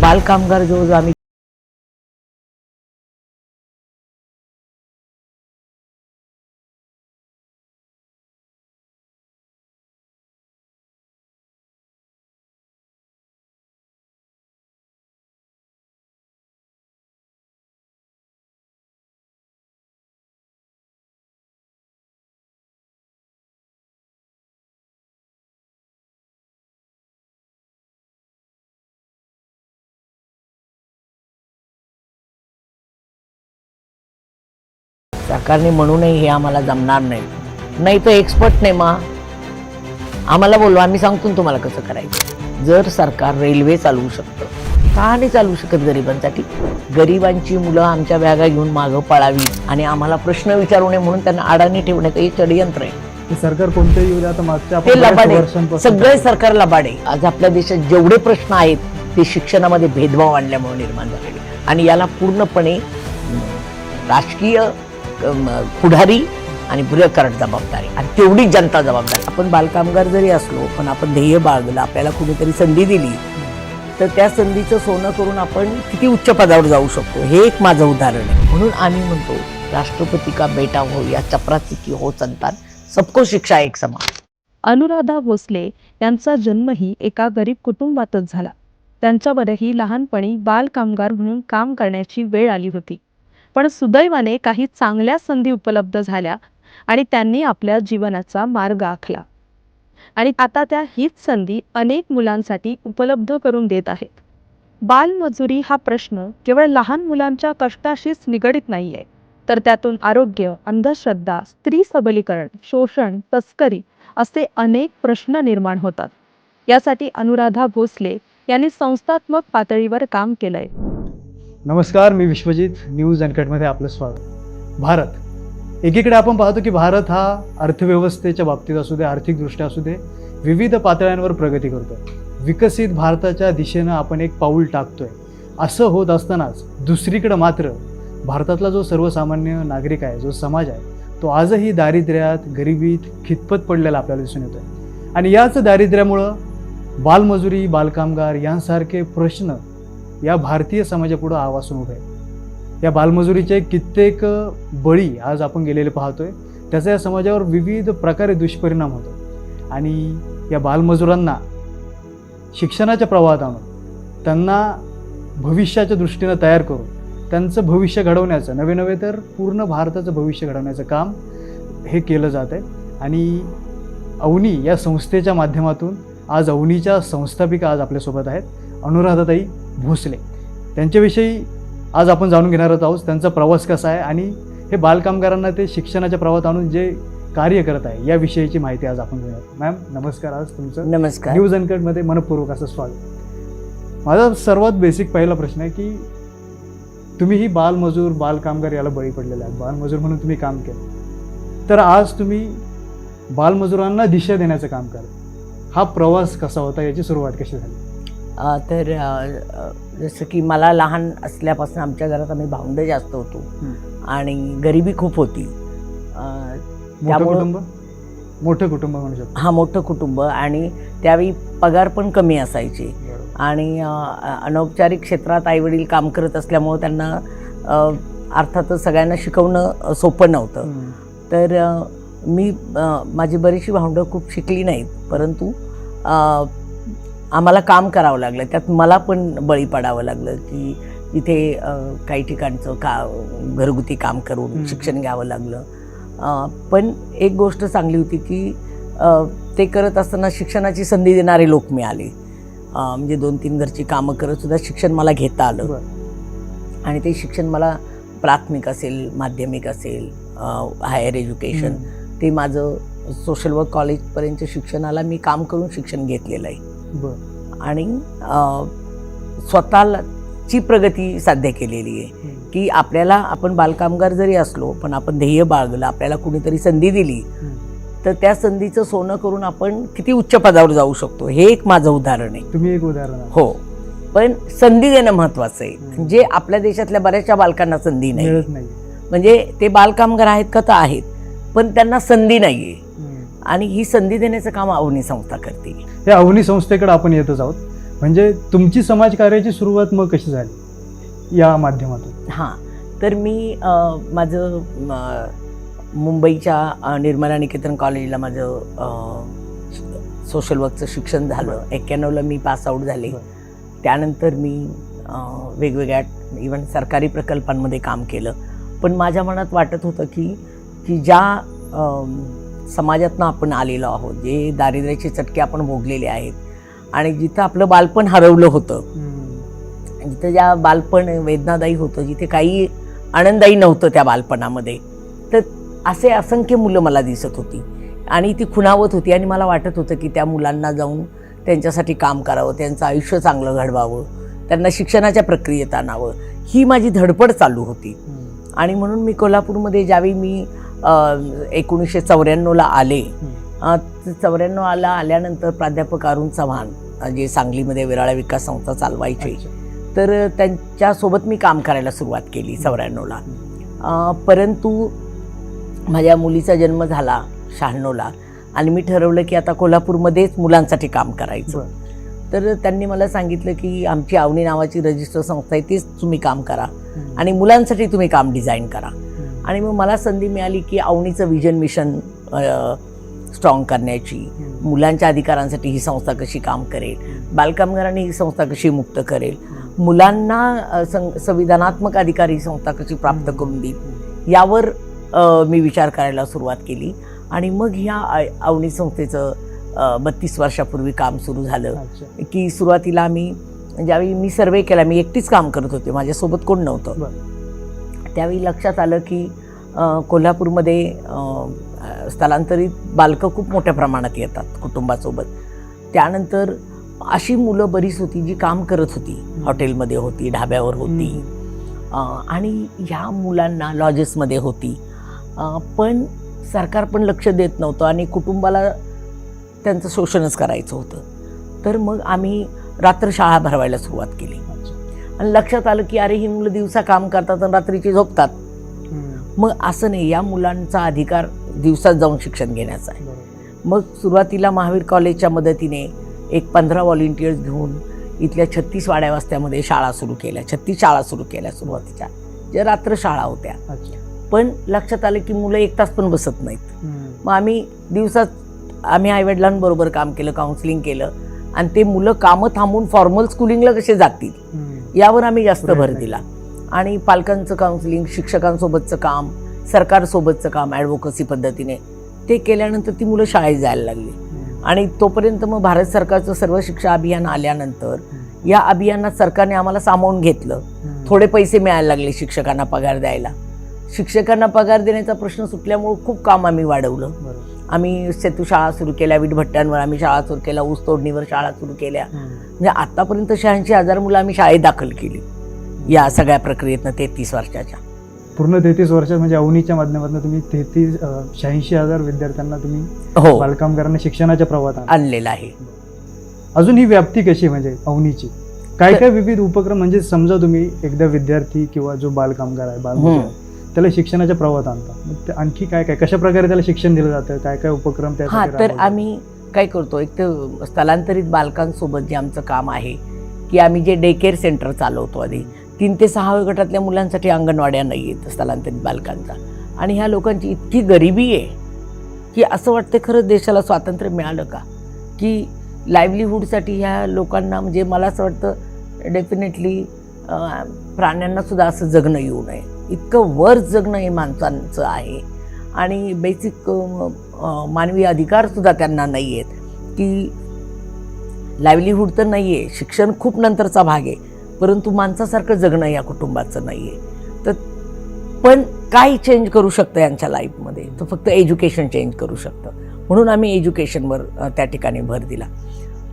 बालकामगार जो आम्ही सरकारने म्हणूनही हे आम्हाला जमणार नाही, नाही तर एक्सपर्ट नाही मा आम्हाला बोलवा, आम्ही सांगतो ना तुम्हाला कसं करायचं. जर सरकार रेल्वे चालवू शकतं, का नाही चालवू शकत गरिबांसाठी? गरिबांची मुलं आमच्या बॅगा घेऊन मागं पळावी आणि आम्हाला प्रश्न विचारू नये म्हणून त्यांना अडाणी ठेवण्याचं हे षडयंत्र आहे. सरकार कोणतेही येऊ द्या, आता मागच्या ते लबाडे, सगळे सरकार लबाडे. आज आपल्या देशात जेवढे प्रश्न आहेत ते शिक्षणामध्ये भेदभाव आणल्यामुळे निर्माण झालेले, आणि याला पूर्णपणे राजकीय पुढारी आणि बुरकरट जबाबदारी, आणि तेवढीच जनता जबाबदारी. आपण बालकामगार जरी असलो पण आपण ध्येय बाळगलं, आपल्याला कुणीतरी संधी दिली तर त्या संधीचं सोनं करून आपण किती उच्च पदावर जाऊ शकतो, हे एक माझं उदाहरण आहे. म्हणून आम्ही म्हणतो राष्ट्रपती का बेटा हो या चपरासी की हो संतान, सबको शिक्षा एक समान. अनुराधा भोसले यांचा जन्मही एका गरीब कुटुंबातच झाला. त्यांच्यावरही लहानपणी बालकामगार म्हणून काम करण्याची वेळ आली होती. पण सुदैवाने काही चांगल्या संधी उपलब्ध झाल्या आणि त्यांनी आपल्या जीवनाचा मार्ग आखला. आणि आता त्या हीच संधी अनेक मुलांसाठी उपलब्ध करून देत आहेत. बालमजुरी हा प्रश्न केवळ लहान मुलांच्या कष्टाशीच निगडीत नाहीये, तर त्यातून आरोग्य, अंधश्रद्धा, स्त्री सबलीकरण, शोषण, तस्करी असे अनेक प्रश्न निर्माण होतात. यासाठी अनुराधा भोसले यांनी संस्थात्मक पातळीवर काम केलंय. नमस्कार, मी विश्वजित. न्यूज अनकटमध्ये आपलं स्वागत. भारत, एकीकडे आपण पाहतो की भारत हा अर्थव्यवस्थेच्या बाबतीत असू दे, आर्थिकदृष्ट्या असू दे, विविध पातळ्यांवर प्रगती करतोय. विकसित भारताच्या दिशेनं आपण एक पाऊल टाकतोय. असं होत असतानाच दुसरीकडे मात्र भारतातला जो सर्वसामान्य नागरिक आहे, जो समाज आहे, तो आजही दारिद्र्यात, गरिबीत खितपत पडलेला आपल्याला दिसून येतोय. आणि याच दारिद्र्यामुळं बालमजुरी, बालकामगार यांसारखे प्रश्न या भारतीय समाजापुढं आवासून उभे आहेत. या बालमजुरीचे कित्येक बळी आज आपण गेलेले पाहतोय. त्याचा या समाजावर विविध प्रकारे दुष्परिणाम होतो. आणि या बालमजुरांना शिक्षणाच्या प्रवाहात आणून त्यांना भविष्याच्या दृष्टीनं तयार करून त्यांचं भविष्य घडवण्याचं, नवे तर पूर्ण भारताचं भविष्य घडवण्याचं काम हे केलं जात आहे. आणि अवनी या संस्थेच्या माध्यमातून आज अवनीच्या संस्थापिका आज आपल्यासोबत आहेत, अनुराधाताई भोसले. त्यांच्याविषयी आज आपण जाणून घेणार आहोत. त्यांचा प्रवास कसा आहे आणि हे बालकामगारांना ते शिक्षणाच्या प्रवाहात आणून जे कार्य करत आहे याविषयीची माहिती आज आपण घेणार. मॅम नमस्कार. आज तुमचं नमस्कार. न्यूज अनकटमध्ये मनपूर्वक असं स्वागत. माझा सर्वात बेसिक पहिला प्रश्न आहे की तुम्ही ही बालमजूर, बालकामगार याला बळी पडलेले आहेत, बालमजूर म्हणून तुम्ही काम केलं, तर आज तुम्ही बालमजुरांना दिशा देण्याचं काम करा. हा प्रवास कसा होता, याची सुरुवात कशी झाली? तर जसं की मला लहान असल्यापासून आमच्या घरात आम्ही भावंड जास्त होतो आणि गरिबी खूप होती. मोठं कुटुंब म्हणू शकतो. हा, मोठं कुटुंब. आणि त्यावेळी पगार पण कमी असायचे. आणि अनौपचारिक क्षेत्रात आईवडील काम करत असल्यामुळं त्यांना अर्थातच सगळ्यांना शिकवणं सोपं नव्हतं. तर माझी बरीचशी भावंडं खूप शिकली नाहीत, परंतु आम्हाला काम करावं लागलं. त्यात मला पण बळी पडावं लागलं की इथे काही ठिकाणचं घरगुती काम करून शिक्षण घ्यावं लागलं. पण एक गोष्ट चांगली होती की ते करत असताना शिक्षणाची संधी देणारे लोक मिळाले. म्हणजे 2-3 घरची कामं करत सुद्धा शिक्षण मला घेता आलं. आणि ते शिक्षण मला प्राथमिक असेल, माध्यमिक असेल, हायर एज्युकेशन, ते माझं सोशल वर्क कॉलेजपर्यंत शिक्षणाला मी काम करून शिक्षण घेतलेलं आहे. आणि स्वतःची प्रगती साध्य केलेली आहे की आपण बालकामगार जरी असलो पण आपण ध्येय बाळगलं, आपल्याला कुणीतरी संधी दिली तर त्या संधीचं सोनं करून आपण किती उच्च पदावर जाऊ शकतो, हे एक माझं उदाहरण आहे. तुम्ही एक उदाहरण. हो, पण संधी देणं महत्वाचं आहे. म्हणजे आपल्या देशातल्या बऱ्याचशा बालकांना संधी नाही. म्हणजे ते बालकामगार आहेत का, तर आहेत, पण त्यांना संधी नाहीये. आणि ही संधी देण्याचं काम अवनी संस्था करते. या अवनी संस्थेकडे आपण येतच आहोत. म्हणजे तुमची समाजकार्याची सुरुवात मग कशी झाली या माध्यमातून? हां, तर मी माझं मुंबईच्या निर्मला निकेतन कॉलेजला माझं सोशल वर्कचं शिक्षण झालं. 91ला मी पास आऊट झाले. त्यानंतर मी वेगवेगळ्या इव्हन सरकारी प्रकल्पांमध्ये काम केलं. पण माझ्या मनात वाटत होतं की ज्या समाजातनं आपण आलेलो आहोत, जे दारिद्र्याचे चटके आपण भोगलेले आहेत आणि जिथं आपलं बालपण हरवलं होतं, जिथं ज्या बालपण वेदनादायी होतं, जिथे काही आनंददायी नव्हतं त्या बालपणामध्ये, तर असे असंख्य मुलं मला दिसत होती आणि ती खुणावत होती आणि मला वाटत होतं की त्या मुलांना जाऊन त्यांच्यासाठी काम करावं, त्यांचं आयुष्य चांगलं घडवावं, त्यांना शिक्षणाच्या प्रक्रियेत आणावं, ही माझी धडपड चालू होती. आणि म्हणून मी कोल्हापूरमध्ये ज्यावेळी मी 1994ला आले, 94 आल्यानंतर प्राध्यापक अरुण चव्हाण जे सांगलीमध्ये विराळा विकास संस्था चालवायचे, तर त्यांच्यासोबत मी काम करायला सुरुवात केली 94ला. परंतु माझ्या मुलीचा जन्म झाला 96ला आणि मी ठरवलं की आता कोल्हापूरमध्येच मुलांसाठी काम करायचं. तर त्यांनी मला सांगितलं की आमची अवनी नावाची रजिस्टर संस्था आहे, तीच तुम्ही काम करा आणि मुलांसाठी तुम्ही काम डिझाईन करा. आणि मग मला संधी मिळाली की अवनीचं विजन मिशन स्ट्रॉंग करण्याची, मुलांच्या अधिकारांसाठी ही संस्था कशी काम करेल, बालकामगारांनी ही संस्था कशी मुक्त करेल, मुलांना संविधानात्मक अधिकार ही संस्था कशी प्राप्त करून देईल, यावर मी विचार करायला सुरुवात केली. आणि मग ह्या अवनी संस्थेचं 32 वर्षापूर्वी काम सुरू झालं. की सुरुवातीला ज्यावेळी मी सर्वे केला, मी एकटीच काम करत होते, माझ्यासोबत कोण नव्हतं. त्यावेळी लक्षात आलं की कोल्हापूरमध्ये स्थलांतरित बालकं खूप मोठ्या प्रमाणात येतात कुटुंबासोबत. त्यानंतर अशी मुलं बरीच होती जी काम करत होती, हॉटेलमध्ये होती, ढाब्यावर होती आणि ह्या मुलांना लॉजेसमध्ये होती, पण सरकार पण लक्ष देत नव्हतं आणि कुटुंबाला त्यांचं शोषणच करायचं होतं. तर मग आम्ही रात्र शाळा भरवायला सुरुवात केली आणि लक्षात आलं की अरे ही मुलं दिवसा काम करतात आणि रात्रीची झोपतात. मग असं नाही, या मुलांचा अधिकार दिवसात जाऊन शिक्षण घेण्याचा आहे. मग सुरुवातीला महावीर कॉलेजच्या मदतीने एक 15 व्हॉलिंटियर्स घेऊन इथल्या 36 वाड्या वस्त्यामध्ये शाळा सुरू केल्या, 36 शाळा सुरू केल्या सुरुवातीच्या, ज्या रात्र शाळा होत्या. पण लक्षात आलं की मुलं 1 तास पण बसत नाहीत. मग आम्ही आईवडिलांबरोबर काम केलं, काउन्सिलिंग केलं आणि ते मुलं कामं थांबून फॉर्मल स्कूलिंगला कसे जातील यावर आम्ही जास्त भर दिला. आणि पालकांचं काउन्सिलिंग, शिक्षकांसोबतचं काम, सरकारसोबतचं काम ॲडव्होकसी पद्धतीने ते केल्यानंतर ती मुलं शाळेत जायला लागली. आणि तोपर्यंत मग भारत सरकारचं सर्व शिक्षा अभियान आल्यानंतर या अभियानात सरकारने आम्हाला सामावून घेतलं. थोडे पैसे मिळायला लागले शिक्षकांना पगार द्यायला. शिक्षकांना पगार देण्याचा प्रश्न सुटल्यामुळे खूप काम आम्ही वाढवलं. आम्ही सेतू शाळा सुरू केल्या, विटभट्ट्यांवर आम्ही शाळा सुरू केल्या, ऊस तोडणीवर शाळा सुरू केल्या. म्हणजे आतापर्यंत 86,000 मुलं आम्ही शाळेत दाखल केली या सगळ्या प्रक्रियेतनं 33 वर्षाच्या. पूर्ण 33 वर्षात म्हणजे अवनीच्या माध्यमातून तुम्ही 86,000 विद्यार्थ्यांना तुम्ही हो बालकामगारांना शिक्षणाच्या प्रवाहात आणलेलं आहे. अजून ही व्याप्ती कशी म्हणजे अवनीची काय काय विविध उपक्रम, म्हणजे समजा तुम्ही एकदा विद्यार्थी किंवा जो बालकामगार आहे, बालमजूर आहे, त्याला शिक्षणाच्या प्रवाहात आणता, मग आणखी काय काय कशा प्रकारे त्याला शिक्षण दिलं जातं, काय काय उपक्रम त्यासाठी? तर आम्ही काय करतो, एक तर स्थलांतरित बालकांसोबत जे आमचं काम आहे की आम्ही जे डे केअर सेंटर चालवतो, आधी 3 ते 6 वयोगटातल्या मुलांसाठी अंगणवाड्या नाही आहेत स्थलांतरित बालकांचा. आणि ह्या लोकांची इतकी गरिबी आहे की असं वाटतं खरंच देशाला स्वातंत्र्य मिळालं का, की लाईव्हलीहूडसाठी ह्या लोकांना, म्हणजे मला असं वाटतं डेफिनेटली प्राण्यांना सुद्धा असं जगणं येऊ नये, इतकं वर जगणं हे माणसांचं आहे. आणि बेसिक मानवी अधिकारसुद्धा त्यांना नाही आहेत, की लाईव्हलीहूड तर नाही आहे, शिक्षण खूप नंतरचा भाग आहे, परंतु माणसासारखं जगणं या कुटुंबाचं नाही आहे. तर पण काय चेंज करू शकतं यांच्या लाईफमध्ये, तर फक्त एज्युकेशन चेंज करू शकतं. म्हणून आम्ही एज्युकेशनवर त्या ठिकाणी भर दिला.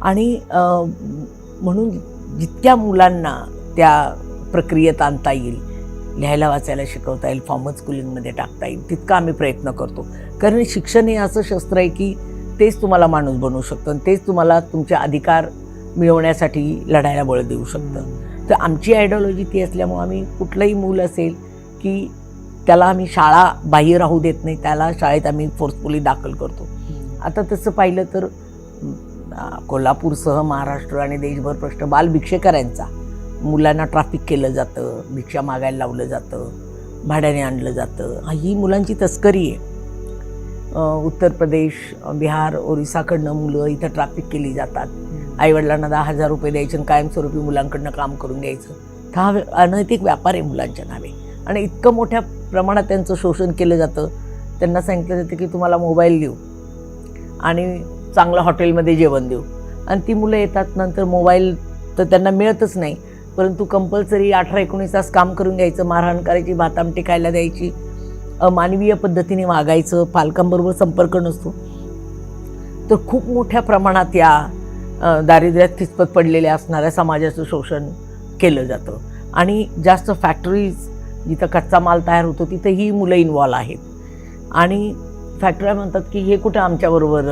आणि म्हणून जितक्या मुलांना त्या प्रक्रियेत आणता येईल, लिहायला वाचायला शिकवता येईल, फॉर्मल स्कूलिंगमध्ये टाकता येईल, तितका आम्ही प्रयत्न करतो. कारण शिक्षण हे असं शस्त्र आहे की तेच तुम्हाला माणूस बनवू शकतं आणि तेच तुम्हाला तुमचे अधिकार मिळवण्यासाठी लढायला बळ देऊ शकतं. तर आमची आयडिओलॉजी ती असल्यामुळे आम्ही कुठलंही मूल असेल की त्याला आम्ही शाळा बाह्य राहू देत नाही, त्याला शाळेत आम्ही फोर्सफुली दाखल करतो. आता तसं पाहिलं तर कोल्हापूरसह महाराष्ट्र आणि देशभर प्रश्न बालभिक्षेकरांचा. मुलांना ट्रॅफिक केलं जातं, भिक्षा मागायला लावलं जातं, भाड्याने आणलं जातं. ही मुलांची तस्करी आहे. उत्तर प्रदेश, बिहार, ओरिसाकडनं मुलं इथं ट्रॅफिक केली जातात. आईवडिलांना 10,000 रुपये द्यायचे आणि कायमस्वरूपी मुलांकडनं काम करून घ्यायचं. हा अनैतिक व्यापार आहे मुलांच्या नावे. आणि इतकं मोठ्या प्रमाणात त्यांचं शोषण केलं जातं. त्यांना सांगितलं जातं की तुम्हाला मोबाईल देऊ आणि चांगलं हॉटेलमध्ये जेवण देऊ, आणि ती मुलं येतात. नंतर मोबाईल तर त्यांना मिळतच नाही, परंतु कंपल्सरी 18-19 तास काम करून घ्यायचं, मारहाण करायची, भातामटी खायला द्यायची, अमानवीय पद्धतीने वागायचं, पालकांबरोबर संपर्क नसतो. तर खूप मोठ्या प्रमाणात या दारिद्र्यात खिचपत पडलेल्या असणाऱ्या समाजाचं शोषण केलं जातं. आणि जास्त फॅक्टरीज जिथं कच्चा माल तयार होतो तिथं ही मुलं इन्व्हॉल्व आहेत. आणि फॅक्टऱ्या म्हणतात की हे कुठं आमच्याबरोबर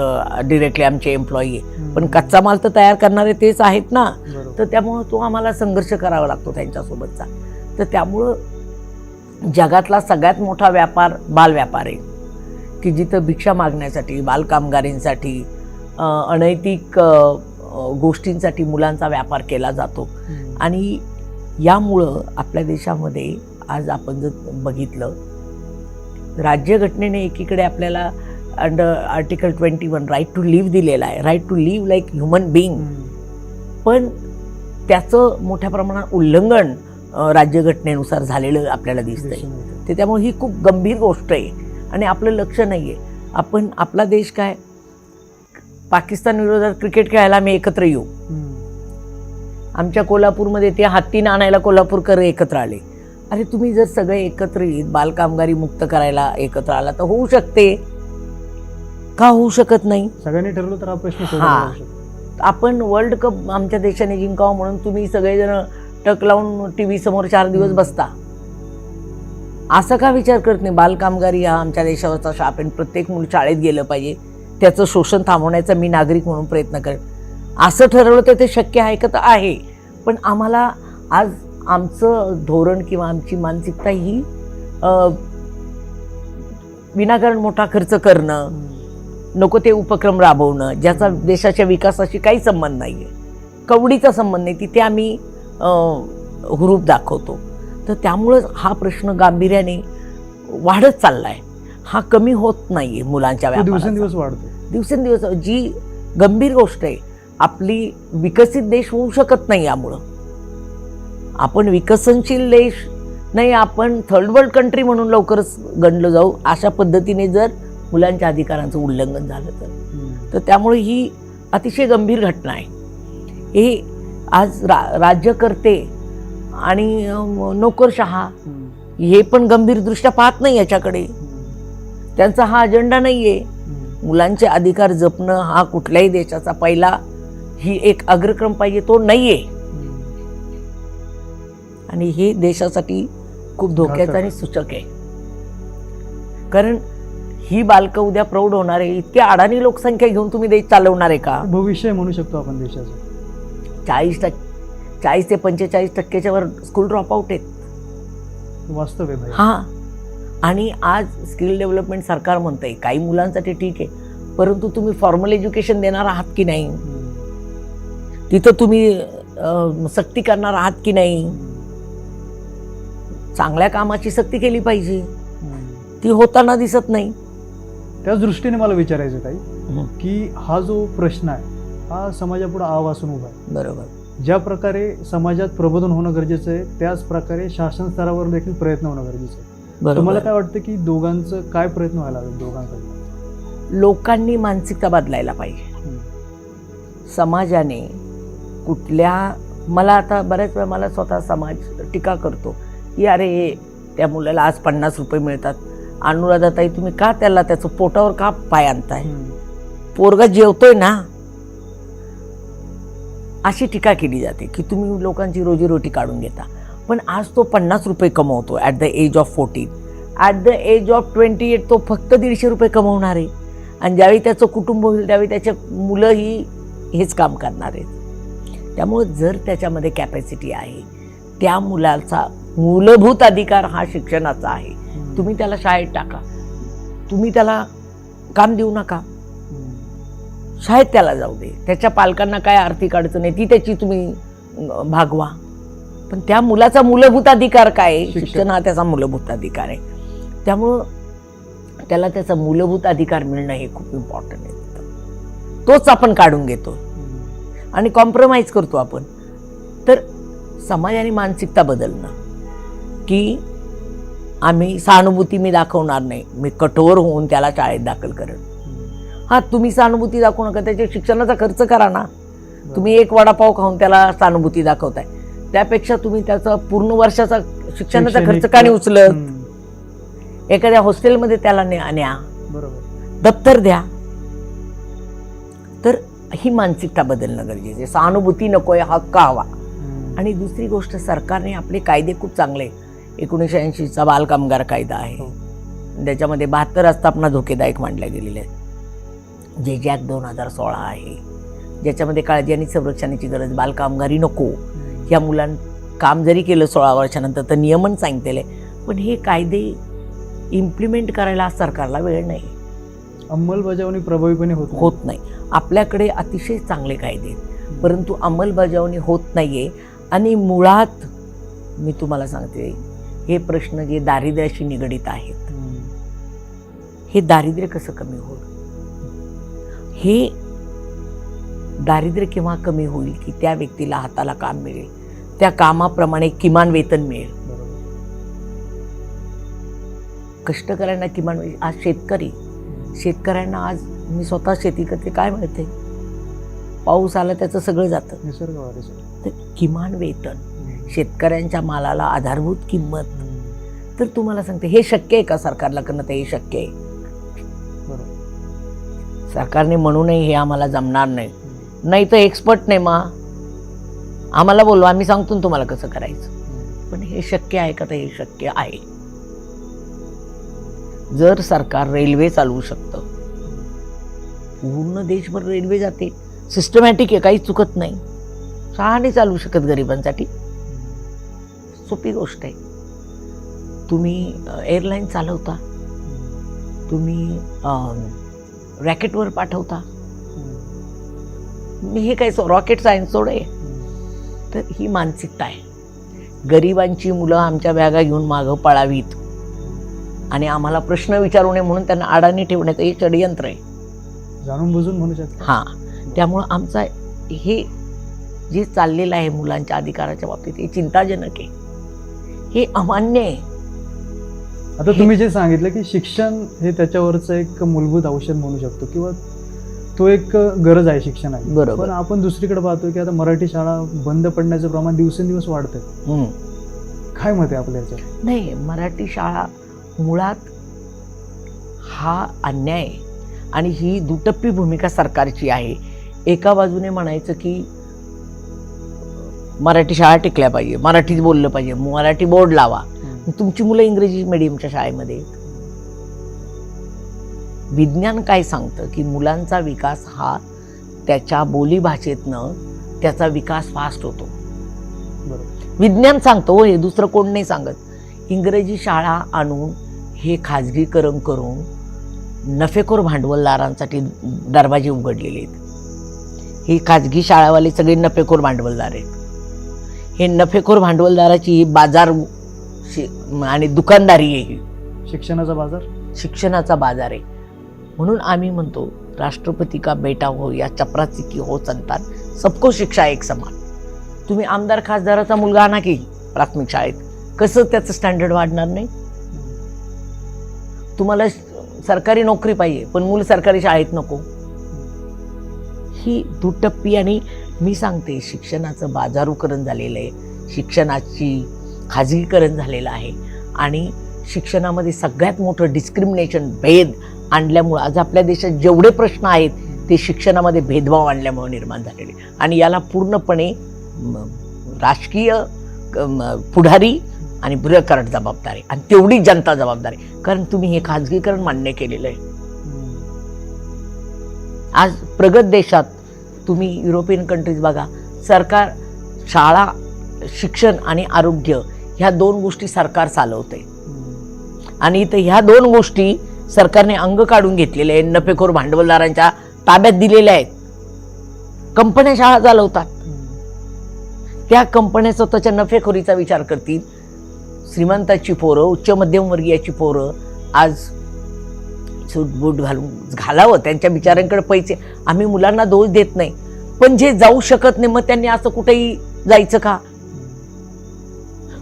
डिरेक्टली आमचे एम्प्लॉई आहे, पण कच्चा माल तर तयार करणारे तेच आहेत ना. तर त्यामुळं तो आम्हाला संघर्ष करावा लागतो त्यांच्यासोबतचा. तर त्यामुळं जगातला सगळ्यात मोठा व्यापार बालव्यापार आहे, की जिथं भिक्षा मागण्यासाठी, बालकामगारींसाठी, अनैतिक गोष्टींसाठी मुलांचा व्यापार केला जातो. आणि यामुळं आपल्या देशामध्ये आज आपण जर बघितलं, राज्यघटनेने एकीकडे आपल्याला under article 21 right to live दिलेला आहे, right to live like human being, पण त्याचं मोठ्या प्रमाणात उल्लंघन राज्यघटनेनुसार झालेलं आपल्याला दिसतंय. ते त्यामुळे ही खूप गंभीर गोष्ट आहे आणि आपलं लक्ष नाही आहे. आपला देश काय, पाकिस्तान विरोधात क्रिकेट खेळायला आम्ही एकत्र येऊ. आमच्या कोल्हापूरमध्ये ते हत्तीनं आणायला कोल्हापूरकर एकत्र आले. अरे तुम्ही जर सगळे एकत्र येत बालकामगारी मुक्त करायला एकत्र आला तर होऊ शकते, का होऊ शकत नाही? सगळ्यांनी ठरवलं तर हा प्रश्न हा, सोडवला जाऊ शकतो. आपण वर्ल्ड कप आमच्या देशाने जिंकावं म्हणून तुम्ही सगळेजण टक लावून टीव्ही समोर 4 दिवस बसता, असं का विचार करत नाही? बालकामगारी हा आमच्या देशावरचा शाप आहे, प्रत्येक मूल शाळेत गेलं पाहिजे, त्याचं शोषण थांबवण्याचा मी नागरिक म्हणून प्रयत्न करेन. असं ठरवलं तर ते शक्य आहे का? तर आहे. पण आम्हाला आज आमचं धोरण किंवा आमची मानसिकता ही विनाकारण मोठा खर्च करणं, नको ते उपक्रम राबवणं, ज्याचा देशाच्या विकासाशी काही संबंध नाही आहे, कवडीचा संबंध नाही, तिथे आम्ही हुरूप दाखवतो. तर त्यामुळं हा प्रश्न गांभीर्याने वाढत चालला आहे, हा कमी होत नाही आहे. मुलांच्या दिवसेंदिवस वाढतो, दिवसेंदिवस. जी गंभीर गोष्ट आहे, आपली विकसित देश होऊ शकत नाही यामुळं. आपण विकसनशील देश नाही, आपण थर्ड वर्ल्ड कंट्री म्हणून लवकरच गणलं जाऊ अशा पद्धतीने जर मुलांच्या अधिकारांचं उल्लंघन झालं तर त्यामुळे ही अतिशय गंभीर घटना आहे. हे आज राज्यकर्ते आणि नोकरशहा हे पण गंभीरदृष्ट्या पाहत नाही याच्याकडे. त्यांचा हा अजेंडा नाही आहे. मुलांचे अधिकार जपणं हा कुठल्याही देशाचा पहिला ही एक अग्रक्रम पाहिजे, तो नाही आहे. आणि हे देशासाठी खूप धोक्याचं आणि सूचक आहे. कारण ही बालकं उद्या प्रौढ होणार आहे. इतकी अडाणी लोकसंख्या घेऊन तुम्ही देश चालवणार आहे का? भविष्य म्हणू शकतो आपण देशाचं. 40 ते 45% वर स्कूल ड्रॉपआउट आहेत. वास्तव आहे. हां. आणि आज स्किल डेव्हलपमेंट सरकार म्हणतंय काही मुलांसाठी ठीक आहे, परंतु तुम्ही फॉर्मल एज्युकेशन देणार आहात की नाही? तिथं तुम्ही सक्ती करणार आहात की नाही? चांगल्या कामाची सक्ती केली पाहिजे, ती होताना दिसत नाही. त्याच दृष्टीने मला विचारायचं ताई, की हा जो प्रश्न आहे हा समाजापुढे आवासून उभा आहे. बरोबर. ज्या प्रकारे समाजात प्रबोधन होणं गरजेचं आहे, त्याच प्रकारे शासन स्तरावर देखील प्रयत्न होणं गरजेचं आहे. तुम्हाला काय वाटतं की दोघांचं काय प्रयत्न व्हायला हवे? दोघांकडे लोकांनी मानसिकता बदलायला पाहिजे. समाजाने मला आता बऱ्याच वेळा मला स्वतः समाज टीका करतो की अरे त्या मुलाला आज 50 रुपये मिळतात, अनुराधाताई तुम्ही का त्याचं पोटावर का पाय आणताय? पोरगा जेवतोय ना. अशी टीका केली जाते की तुम्ही लोकांची रोजीरोटी काढून घेता. पण आज तो 50 रुपये कमवतो at the age of 14. At the age of 28 तो फक्त 150 रुपये कमवणार आहे. आणि ज्यावेळी त्याचं कुटुंब होईल त्यावेळी त्याचे मुलंही हेच काम करणार आहेत. त्यामुळे जर त्याच्यामध्ये कॅपॅसिटी आहे, त्या मुलाचा मूलभूत अधिकार हा शिक्षणाचा आहे. तुम्ही त्याला शाळेत टाका, तुम्ही त्याला काम देऊ नका. शाळेत त्याला जाऊ दे, त्याच्या पालकांना काय आर्थिक अडचण आहे ती त्याची तुम्ही भागवा, पण त्या मुलाचा मूलभूत अधिकार काय आहे? शिक्षण हा त्याचा मूलभूत अधिकार आहे. त्यामुळं त्याला त्याचा मूलभूत अधिकार मिळणं हे खूप इम्पॉर्टंट आहे. तोच आपण काढून घेतो आणि कॉम्प्रोमाइज करतो आपण. तर समाज आणि मानसिकता बदलणं की आम्ही सहानुभूती मी दाखवणार नाही, मी कठोर होऊन त्याला शाळेत दाखल करेन. हां, तुम्ही सहानुभूती दाखवू नका, त्याच्या शिक्षणाचा खर्च करा ना. तुम्ही एक वडापाव खाऊन त्याला सहानुभूती दाखवताय, त्यापेक्षा तुम्ही त्याचा पूर्ण वर्षाचा शिक्षणाचा खर्च का नाही उचलत? एखाद्या हॉस्टेलमध्ये त्याला न्या, बरोबर, दप्तर द्या. तर ही मानसिकता बदलणं गरजेचं आहे. सहानुभूती नकोय, हक्क हवा. आणि दुसरी गोष्ट, सरकारने आपले कायदे खूप चांगले, 1980चा बालकामगार कायदा आहे, त्याच्यामध्ये 72 आस्थापना धोकेदायक मानल्या गेलेल्या आहेत. जे जॅक 2016 आहे, ज्याच्यामध्ये काळजी आणि संरक्षणाची गरज, बालकामगारी नको. या मुलांना काम जरी केलं 16 वर्षानंतर तर नियमन सांगितलेलं आहे, पण हे कायदे इम्प्लिमेंट करायला सरकारला वेळ नाही, अंमलबजावणी प्रभावीपणे होत नाही. आपल्याकडे अतिशय चांगले कायदे आहेत, परंतु अंमलबजावणी होत नाहीये. आणि मुळात मी तुम्हाला सांगते, हे प्रश्न जे दारिद्र्याशी निगडीत आहेत, हे दारिद्र्य कसं कमी होईल? हे दारिद्र्य केव्हा कमी होईल की त्या व्यक्तीला हाताला काम मिळेल, त्या कामाप्रमाणे किमान वेतन मिळेल. कष्टकऱ्यांना किमान, आज शेतकऱ्यांना आज मी स्वतः शेती करते, काय मिळते? पाऊस आला त्याचं सगळं जातं. तर किमान वेतन, शेतकऱ्यांच्या मालाला आधारभूत किंमत. तर तुम्हाला सांगते, हे शक्य आहे का सरकारला करणं? तर हे शक्य आहे. सरकारने म्हणू नये हे आम्हाला जमणार नाही, नाही तर एक्सपर्ट नाही मा आम्हाला बोलवा, आम्ही सांगतो ना तुम्हाला कसं करायचं. पण हे शक्य आहे का? तर हे शक्य आहे. जर सरकार रेल्वे चालवू शकतं, पूर्ण देशभर रेल्वे जाते, सिस्टमॅटिक आहे, काही चुकत नाही. शाळा नाही चालवू शकत गरिबांसाठी, सोपी गोष्ट आहे. तुम्ही एअरलाईन चालवता, तुम्ही रॉकेटवर पाठवता, मी हे काय रॉकेट सायन्स सोडे. तर ही मानसिकता आहे. गरिबांची मुलं आमच्या बॅगा घेऊन मागं पळावीत आणि आम्हाला प्रश्न विचारू नये म्हणून त्यांना अडाणी ठेवण्याचं हे षडयंत्र आहे, जाणून बुजून म्हणू शकतो. हां, त्यामुळं आमचा हे जे चाललेलं आहे मुलांच्या अधिकाराच्या बाबतीत, हे चिंताजनक आहे, हे अमान्य आहे. आता तुम्ही जे सांगितलं की शिक्षण हे त्याच्यावरचं एक मूलभूत औषध म्हणू शकतो, किंवा तो एक गरज आहे शिक्षणाची. बरोबर. पण आपण दुसरीकडे पाहतो की आता मराठी शाळा बंद पडण्याचं प्रमाण दिवसेंदिवस वाढतंय. काय मत आहे आपल्या याच्यात? नाही, मराठी शाळा मुळात हा अन्याय आहे आणि ही दुटप्पी भूमिका सरकारची आहे. एका बाजूने म्हणायचं की मराठी शाळा टिकल्या पाहिजे, मराठीच बोललं पाहिजे, मराठी बोर्ड लावा. तुमची मुलं इंग्रजी मीडियमच्या शाळेमध्ये आहेत. विज्ञान काय सांगतं की मुलांचा विकास हा त्याच्या बोलीभाषेतनं त्याचा विकास फास्ट होतो. विज्ञान सांगतो, हे दुसरं कोण नाही सांगत. इंग्रजी शाळा आणून हे खाजगीकरण करून नफेखोर भांडवलदारांसाठी दरवाजे उघडलेले आहेत. ही खाजगी शाळावाले सगळे नफेखोर भांडवलदार आहेत. हे नफेखोर भांडवलदाराची ही बाजार आणि दुकानदारी आहे. ही शिक्षणाचा बाजार आहे. म्हणून आम्ही म्हणतो, राष्ट्रपती का बेटा हो या चपरासी की हो संतान, सबको शिक्षा एक समान. तुम्ही आमदार खासदाराचा मुलगा आणा की प्राथमिक शाळेत, कसं त्याचं स्टँडर्ड वाढणार नाही? तुम्हाला सरकारी नोकरी पाहिजे पण मूल सरकारी शाळेत नको. ही दुटप्पी. आणि मी सांगते, शिक्षणाचं बाजारूकरण झालेलं आहे, शिक्षणाची खाजगीकरण झालेलं आहे आणि शिक्षणामध्ये सगळ्यात मोठं डिस्क्रिमिनेशन, भेद आणल्यामुळं आज आपल्या देशात जेवढे प्रश्न आहेत ते शिक्षणामध्ये भेदभाव आणल्यामुळे निर्माण झालेले. आणि याला पूर्णपणे राजकीय पुढारी आणि ब्युरोक्रॅट जबाबदार आहे आणि तेवढी जनता जबाबदार आहे, कारण तुम्ही हे खाजगीकरण मान्य केलेलं आहे. आज प्रगत देशात तुम्ही युरोपियन कंट्रीज बघा, सरकार शाळा, शिक्षण आणि आरोग्य ह्या 2 गोष्टी सरकार चालवते आणि इथं ह्या 2 गोष्टी सरकारने अंग काढून घेतलेले आहे नफेखोर भांडवलदारांच्या ताब्यात दिलेल्या आहेत. कंपन्या शाळा चालवतात. त्या कंपन्या स्वतःच्या नफेखोरीचा विचार करतील. श्रीमंताची पोरं, उच्च मध्यमवर्गीयाची पोरं आज सूटबूट घालावं त्यांच्या बिचाऱ्यांकडे पैसे. आम्ही मुलांना दोष देत नाही, पण जे जाऊ शकत नाही मग त्यांनी असं कुठेही जायचं का?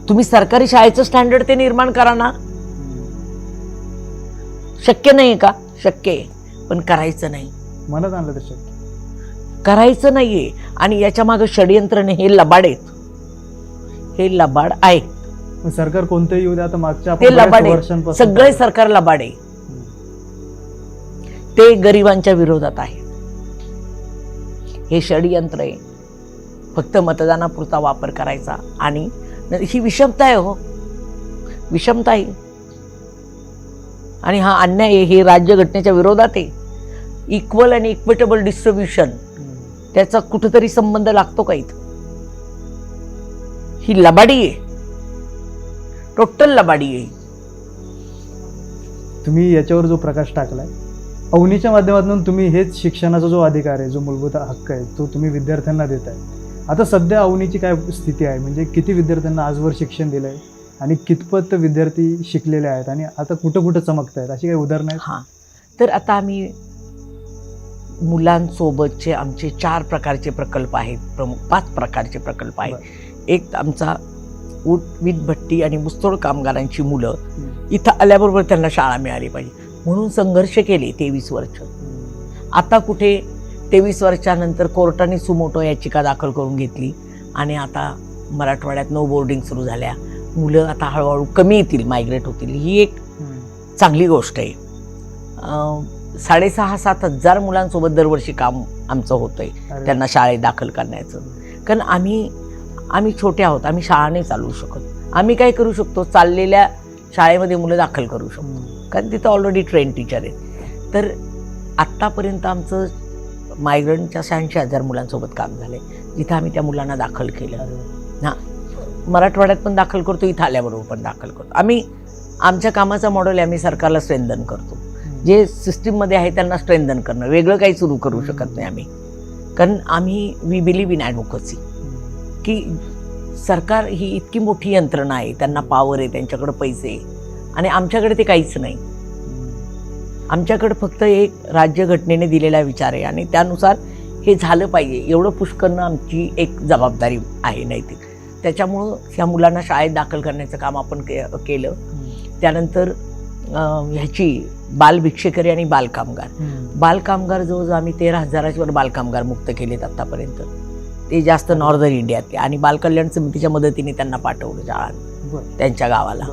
तुम्ही सरकारी शाळेचं स्टँडर्ड ते निर्माण करा ना. शक्य नाही का? शक्य आहे, पण करायचं नाही. मनात आणलं तर शक्य करायचं नाहीये. आणि याच्या मागे षडयंत्र हे लबाड आहेत. हे लबाड आहे. पण सरकार कोणतंही येऊ दे, आता मागच्या ते आपण बऱ्याच लबाड आहे. वर्षांपासून सगळे सरकार लबाड आहे. ते गरिबांच्या विरोधात आहे. हे षडयंत्र आहे. फक्त मतदानापुरता वापर करायचा. आणि ही विषमता आहे. हो, विषमता आहे. आणि हा अन्याय आहे. हे राज्यघटनेच्या विरोधात आहे. इक्वल आणि इक्विटेबल डिस्ट्रीब्युशन, त्याचा कुठेतरी संबंध लागतो का इथं? ही लबाडी आहे. टोटल लबाडी आहे. तुम्ही याच्यावर जो प्रकाश टाकलाय, अवनीच्या माध्यमातून तुम्ही हेच शिक्षणाचा जो अधिकार आहे, जो मूलभूत हक्क आहे, तो तुम्ही विद्यार्थ्यांना देताय. आता सध्या अवनीची काय स्थिती आहे? म्हणजे किती विद्यार्थ्यांना आजवर शिक्षण दिलंय आणि कितपत विद्यार्थी शिकलेले आहेत आणि आता कुठं कुठं चमकत आहेत, अशी काही उदाहरणं आहेत? हां, तर आता आम्ही मुलांसोबतचे आमचे 4 प्रकारचे प्रकल्प आहेत. प्रमुख 5 प्रकारचे प्रकल्प आहेत. एक आमचा ऊट, वीट भट्टी आणि मुस्तोड कामगारांची मुलं इथं आल्याबरोबर त्यांना शाळा मिळाली पाहिजे म्हणून संघर्ष केले 23 वर्ष. आता कुठे 23 वर्षानंतर कोर्टाने सुमोटो याचिका दाखल करून घेतली आणि आता मराठवाड्यात नो बोर्डिंग सुरू झाल्या. मुलं आता हळूहळू कमी येतील, मायग्रेट होतील. ही एक चांगली गोष्ट आहे. 6,500-7 हजार मुलांसोबत दरवर्षी काम आमचं होतंय त्यांना शाळेत दाखल करण्याचं. कारण आम्ही छोटे आहोत. आम्ही शाळा नाही चालवू शकत. आम्ही काय करू शकतो? चाललेल्या शाळेमध्ये मुलं दाखल करू शकतो, कारण तिथं ऑलरेडी ट्रेन टीचर आहेत. तर आत्तापर्यंत आमचं मायग्रंटच्या 86,000 मुलांसोबत काम झालं आहे, जिथं आम्ही त्या मुलांना दाखल केलं. हां, मराठवाड्यात पण दाखल करतो, इथं आल्याबरोबर पण दाखल करतो. आम्ही आमच्या कामाचा मॉडेल आम्ही सरकारला स्ट्रेंथन करतो. जे सिस्टीममध्ये आहे त्यांना स्ट्रेंथन करणं, वेगळं काही सुरू करू शकत नाही आम्ही. कारण आम्ही वी बिलीव्ह इन ॲडव्होकसी, की सरकार ही इतकी मोठी यंत्रणा आहे, त्यांना पॉवर आहे, त्यांच्याकडे पैसे आहे, आणि आमच्याकडे ते काहीच नाही. आमच्याकडे फक्त एक राज्यघटनेने दिलेला विचार आहे आणि त्यानुसार हे झालं पाहिजे एवढं पुश करणं आमची एक जबाबदारी आहे नैतिक. त्याच्यामुळं ह्या मुलांना शाळेत दाखल करण्याचं काम आपण केलं. त्यानंतर ह्याची बालभिक्षेकरी आणि बालकामगार जवळजवळ आम्ही 13,000 वर बालकामगार मुक्त केलेत आत्तापर्यंत. ते जास्त नॉर्दर्न इंडियातले, आणि बालकल्याण समितीच्या मदतीने त्यांना पाठवलं शाळा त्यांच्या गावाला.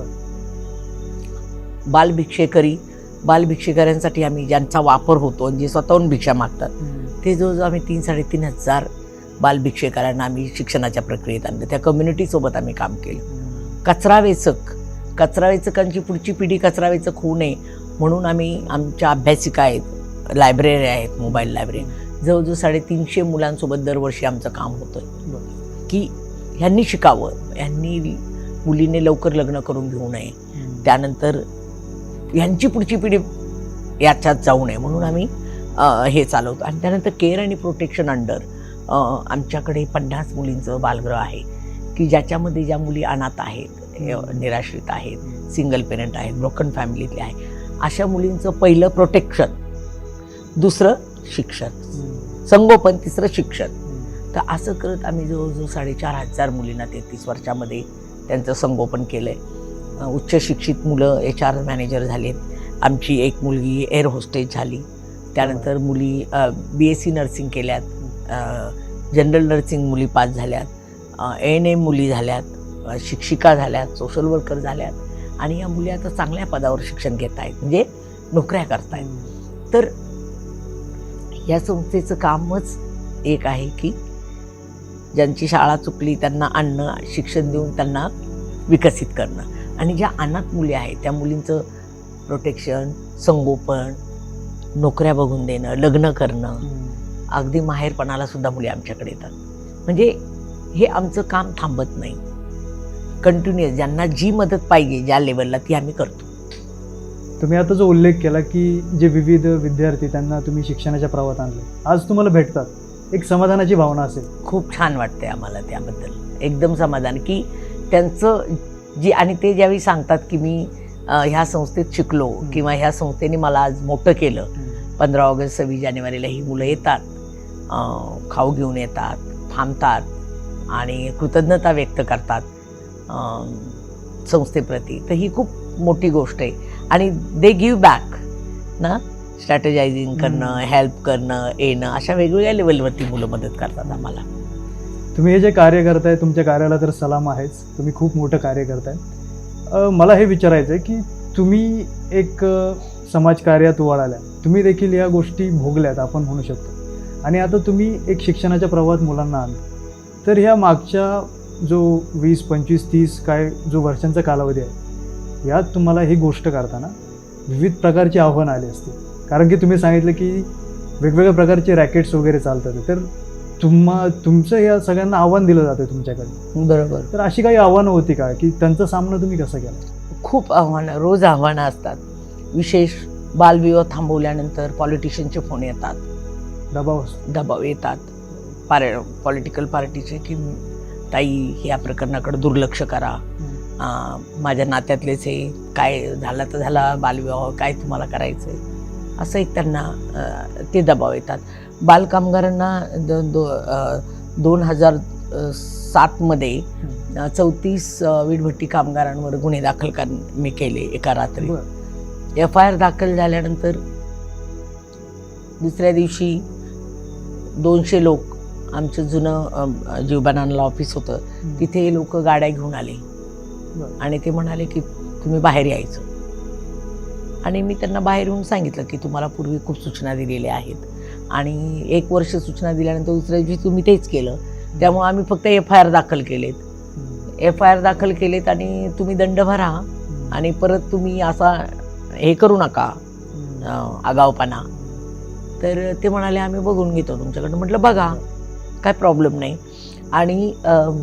बालभिक्षेकऱ्यांसाठी आम्ही ज्यांचा वापर होतो, जे स्वतःहून भिक्षा मागतात, ते जवळजवळ आम्ही 3-3.5 हजार बालभिक्षेकरांना आम्ही शिक्षणाच्या प्रक्रियेत आणलं. त्या कम्युनिटीसोबत आम्ही काम केलं. कचरावेचकांची पुढची पिढी कचरावेचक होऊ नये म्हणून आम्ही आमच्या अभ्यासिका आहेत, लायब्ररी आहेत, मोबाईल लायब्ररी, जवळजवळ 350 मुलांसोबत दरवर्षी आमचं काम होतं की ह्यांनी शिकावं, ह्यांनी मुलीने लवकर लग्न करून घेऊ नये, त्यानंतर ह्यांची पुढची पिढी याच्यात जाऊ नये म्हणून आम्ही हे चालवतो. आणि त्यानंतर केअर आणि प्रोटेक्शन अंडर आमच्याकडे 50 मुलींचं बालगृह आहे की ज्याच्यामध्ये ज्या मुली अनाथ आहेत, निराश्रित आहेत, सिंगल पेरेंट आहेत, ब्रोकन फॅमिलीतले आहेत, अशा मुलींचं पहिलं प्रोटेक्शन, दुसरं शिक्षण, संगोपन, तिसरं शिक्षण. तर असं करत आम्ही जवळजवळ 4,500 मुलींना 33 वर्षामध्ये त्यांचं संगोपन केलं आहे. उच्च शिक्षित मुलं HR मॅनेजर झालेत. आमची एक मुलगी एअर होस्टेस झाली. त्यानंतर मुली BSc नर्सिंग केल्यात, जनरल नर्सिंग मुली पास झाल्यात, ANM मुली झाल्यात, शिक्षिका झाल्यात, सोशल वर्कर झाल्यात, आणि या मुली आता चांगल्या पदावर शिक्षण घेत आहेत, म्हणजे नोकऱ्या करतायत. तर या संस्थेचं कामच एक आहे की ज्यांची शाळा चुकली त्यांना आणणं, शिक्षण देऊन त्यांना विकसित करणं, आणि ज्या अनाथ मुली आहेत त्या मुलींचं प्रोटेक्शन, संगोपन, नोकऱ्या बघून देणं, लग्न करणं, अगदी माहेरपणाला सुद्धा मुली आमच्याकडे येतात. म्हणजे हे आमचं काम थांबत नाही, कंटिन्युअस. ज्यांना जी मदत पाहिजे ज्या लेवलला ती आम्ही करतो. तुम्ही आता जो उल्लेख केला की जे विविध विद्यार्थी त्यांना तुम्ही शिक्षणाच्या प्रवाहात आणले, आज तुम्हाला भेटतात, एक समाधानाची भावना असेल. खूप छान वाटते आम्हाला त्याबद्दल, एकदम समाधान की त्यांचं आणि ते ज्यावेळी सांगतात की मी ह्या संस्थेत शिकलो किंवा ह्या संस्थेने मला आज मोठं केलं. 15 ऑगस्ट 26 जानेवारीला ही मुलं येतात, खाऊ घेऊन येतात, थांबतात आणि कृतज्ञता व्यक्त करतात संस्थेप्रती, तर ही खूप मोठी गोष्ट आहे. आणि दे गिव्ह बॅक ना, स्ट्रॅटेजायझिंग करणं, हेल्प करणं, येणं, अशा वेगवेगळ्या लेवलवरती मुलं मदत करतात आम्हाला. तुम्ही हे जे कार्य करताय, तुमच्या कार्याला तर सलाम आहेच, तुम्ही खूप मोठं कार्य करताय. मला हे विचारायचं आहे की तुम्ही एक समाजकार्यात वळाल्या, तुम्ही देखील या गोष्टी भोगल्यात आपण म्हणू शकतो, आणि आता तुम्ही एक शिक्षणाच्या प्रवाहात मुलांना आणता. तर ह्या मागच्या जो 20, 25, 30 काय जो वर्षांचा कालावधी आहे, यात तुम्हाला ही गोष्ट करताना विविध प्रकारची आव्हानं आली असतील. कारण की तुम्ही सांगितलं की वेगवेगळ्या प्रकारचे रॅकेट्स वगैरे चालतात, तर तुमचं या सगळ्यांना आव्हान दिलं जातं तुमच्याकडे. बरोबर. तर अशी काही आव्हानं होती का की त्यांचा सामना तुम्ही कसा केला? खूप आव्हानं, रोज आव्हानं असतात. विशेष बालविवाह थांबवल्यानंतर पॉलिटिशियनचे फोन येतात, दबाव येतात पॉलिटिकल पार्टीचे की ताई या प्रकरणाकडे दुर्लक्ष करा, माझ्या नात्यातलेच आहे, काय झाला तर झाला बालविवाह, काय तुम्हाला करायचं आहे, असं एक त्यांना ते दबाव येतात. बालकामगारांना 2007मध्ये 34 वीटभट्टी कामगारांवर गुन्हे दाखल मी केले एका रात्री. FIR दाखल झाल्यानंतर दुसऱ्या दिवशी 200 लोक, आमचं जुनं जीवबानांना ऑफिस होतं तिथे लोक गाड्या घेऊन आले आणि ते म्हणाले की तुम्ही बाहेर यायचं. आणि मी त्यांना बाहेर येऊन सांगितलं की तुम्हाला पूर्वी खूप सूचना दिलेल्या आहेत आणि 1 वर्ष सूचना दिल्यानंतर दुसऱ्या दिवशी तुम्ही तेच केलं, त्यामुळे आम्ही फक्त FIR दाखल केलेत आणि तुम्ही दंड भरा आणि परत तुम्ही असा हे करू नका आगाऊपणा. तर ते म्हणाले आम्ही बघून घेतो तुमच्याकडनं. म्हटलं बघा, काय प्रॉब्लेम नाही. आणि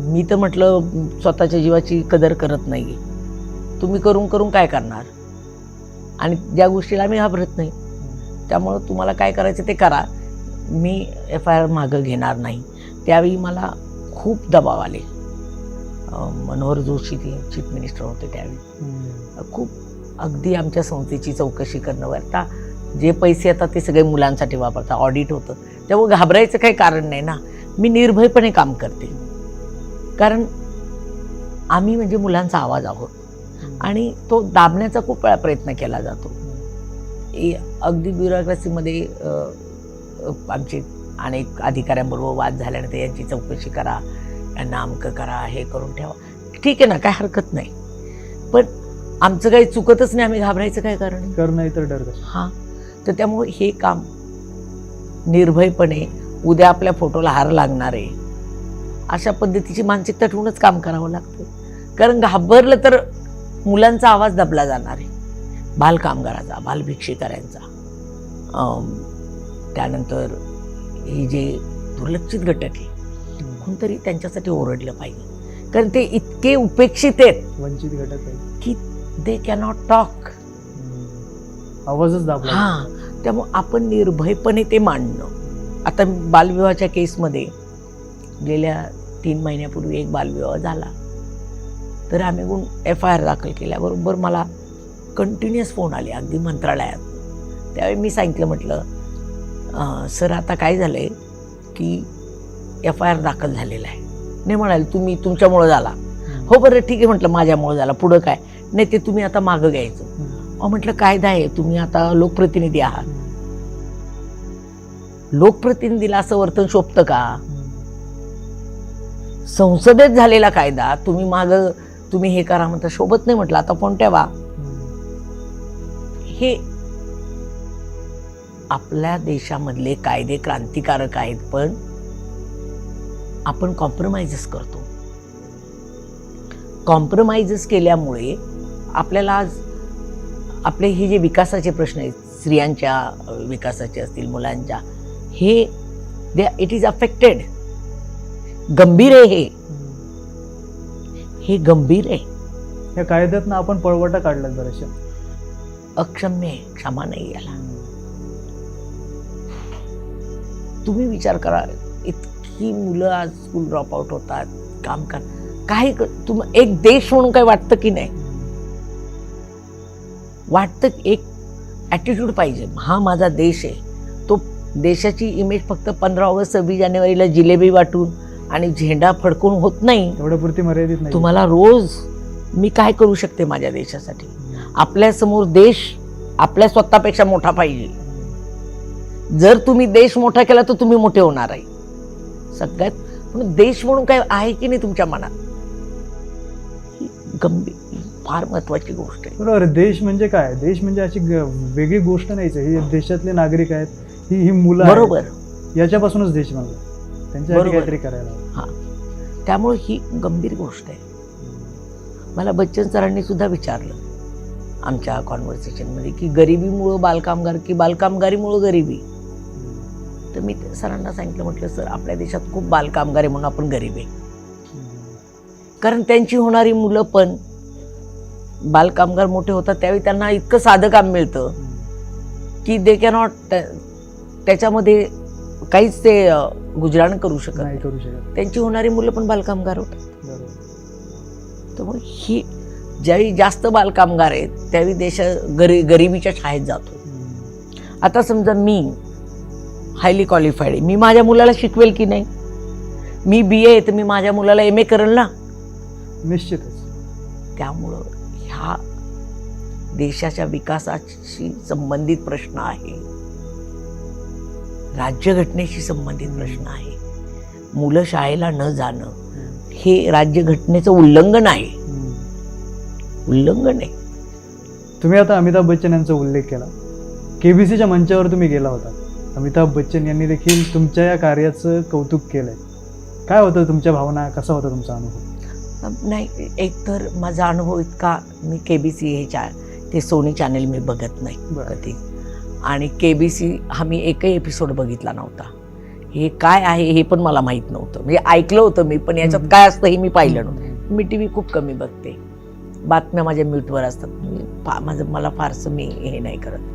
मी तर म्हटलं स्वतःच्या जीवाची कदर करत नाही, तुम्ही करून काय करणार, आणि ज्या गोष्टीला आम्ही घाबरत नाही, त्यामुळं तुम्हाला काय करायचं ते करा, मी FIR मागं घेणार नाही. त्यावेळी मला खूप दबाव आले. मनोहर जोशी ते चीफ मिनिस्टर होते त्यावेळी. खूप अगदी आमच्या संस्थेची चौकशी करणं, आता जे पैसे येतात ते सगळे मुलांसाठी वापरतात, ऑडिट होतं, त्यामुळे घाबरायचं काही कारण नाही ना. मी निर्भयपणे काम करते, कारण आम्ही म्हणजे मुलांचा आवाज आहोत आणि तो दाबण्याचा खूप वेळा प्रयत्न केला जातो. अगदी ब्युरोक्रसीमध्ये आमचे अनेक अधिकाऱ्यांबरोबर वाद झाल्यानंतर यांची चौकशी करा, यांना अमकं करा, हे करून ठेवा, ठीक आहे ना, काय हरकत नाही, पण आमचं काही चुकतच नाही, आम्ही घाबरायचं काय कारण कर नाही तर डर कसं. हां, तर त्यामुळे हे काम निर्भयपणे, उद्या आपल्या फोटोला हार लागणार आहे अशा पद्धतीची मानसिकता ठेवूनच काम करावं लागतं. कारण घाबरलं तर मुलांचा आवाज दबला जाणार आहे, बालकामगाराचा, बालभिक्षिकाऱ्यांचा. त्यानंतर हे जे दुर्लक्षित घटक आहे, कोणतरी त्यांच्यासाठी ओरडलं पाहिजे, कारण ते इतके उपेक्षित आहेत, वंचित घटक आहे की दे कॅनॉट टॉक, आवाजच दाबला. हां, त्यामुळे आपण निर्भयपणे ते मांडणं. आता बालविवाहाच्या केसमध्ये गेल्या 3 महिन्यापूर्वी एक बालविवाह झाला, तर आम्ही FIR दाखल केल्याबरोबर मला कंटिन्युअस फोन आले, अगदी मंत्रालयात. त्यावेळी मी सांगितलं, म्हटलं सर आता काय झालं आहे की FIR दाखल झालेला आहे. नाही म्हणाले तुम्ही तुमच्यामुळं झाला. हो बरं ठीक आहे म्हटलं, माझ्यामुळं झाला, पुढं काय नाही, ते तुम्ही आता मागं घ्यायचं. म्हटलं कायदा आहे, तुम्ही आता लोकप्रतिनिधी आहात, लोकप्रतिनिधीला असं वर्तन शोभतं का? संसदेत झालेला कायदा तुम्ही हे करा म्हणता, शोभत नाही. म्हटलं आता फोन ठेवा. हे आपल्या देशामधले कायदे क्रांतिकारक आहेत, पण आपण कॉम्प्रोमाइजेस करतो. कॉम्प्रोमाइजेस केल्यामुळे आपल्याला आज आपले हे जे विकासाचे प्रश्न आहेत, स्त्रियांच्या विकासाचे असतील, मुलांच्या, हे इट इज अफेक्टेड. गंभीर आहे हे गंभीर आहे. या कायद्यातनं आपण पळवटा काढल्यात बऱ्याचशा. अक्षम्य आहे, क्षमा नाही याला. तुम्ही विचार करा, इतकी मुलं आज स्कूल ड्रॉप आउट होतात, काम कर काही एक देश म्हणून काही वाटतं की नाही? वाटतं. एक ॲटिट्यूड पाहिजे, हा माझा देश आहे. तो देशाची इमेज फक्त 15 ऑगस्ट 26 जानेवारीला जिलेबी वाटून आणि झेंडा फडकून होत नाही. एवढ्यापुरती मर्यादित नाही. तुम्हाला रोज मी काय करू शकते माझ्या देशासाठी? आपल्यासमोर देश आपल्या स्वतःपेक्षा मोठा पाहिजे. जर तुम्ही देश मोठा केला तर तुम्ही मोठे होणार आहे. सगळ्यात पण देश म्हणून काय आहे की नाही तुमच्या मनात? ही गंभीर फार महत्वाची गोष्ट आहे. बरोबर. देश म्हणजे काय? देश म्हणजे अशी वेगळी गोष्ट नाहीच आहे. ही देशातले नागरिक आहेत, ही मुलं आहेत. बरोबर. याच्यापासूनच देश बनला, त्यांच्यासाठी काहीतरी करायला. हा, त्यामुळे ही गंभीर गोष्ट आहे. मला बच्चन सरांनी सुद्धा विचारलं आमच्या कॉन्व्हर्सेशनमध्ये की गरिबीमुळं बालकामगार की बालकामगारीमुळं गरिबी. तर मी सरांना सांगितलं, म्हटलं सर आपल्या देशात खूप बालकामगार आहे म्हणून आपण गरीब आहे. कारण त्यांची होणारी मुलं पण बालकामगार मोठे होतात त्यावेळी त्यांना इतकं साधं काम मिळतं की दे कॅनॉट, त्याच्यामध्ये काहीच ते गुजराण करू शकत नाही. त्यांची होणारी मुलं पण बालकामगार होतात. त्यामुळे ही ज्यावेळी जास्त बालकामगार आहेत त्यावेळी देश गरिबीच्या छायेत जातो. आता समजा मी हायली क्वालिफाईड आहे, मी माझ्या मुलाला शिकवेल की नाही? मी BA आहे तर मी माझ्या मुलाला MA करेल ना? निश्चितच. त्यामुळं ह्या देशाच्या विकासाशी संबंधित प्रश्न आहे, राज्यघटनेशी संबंधित प्रश्न आहे. मुलं शाळेला न जाणं हे राज्यघटनेचं उल्लंघन आहे. उल्लंघन आहे. तुम्ही आता अमिताभ बच्चन यांचा उल्लेख केला. KBCच्या मंचावर तुम्ही गेला होता. अमिताभ बच्चन यांनी देखील तुमच्या या कार्याचं कौतुक केलंय. काय होतं तुमच्या भावना? कसा होता तुमचा अनुभव? नाही, एकतर माझा अनुभव इतका, मी KBC ते सोनी चॅनेल मी बघत नाही कधी, आणि KBC हा मी एकही एपिसोड बघितला नव्हता. हे काय आहे हे पण मला माहीत नव्हतं. म्हणजे ऐकलं होतं मी, पण याच्यात काय असतं हे मी पाहिलं नव्हतं. मी TV खूप कमी बघते, बातम्या माझ्या म्यूटवर असतात, मला फारसं मी हे नाही करत.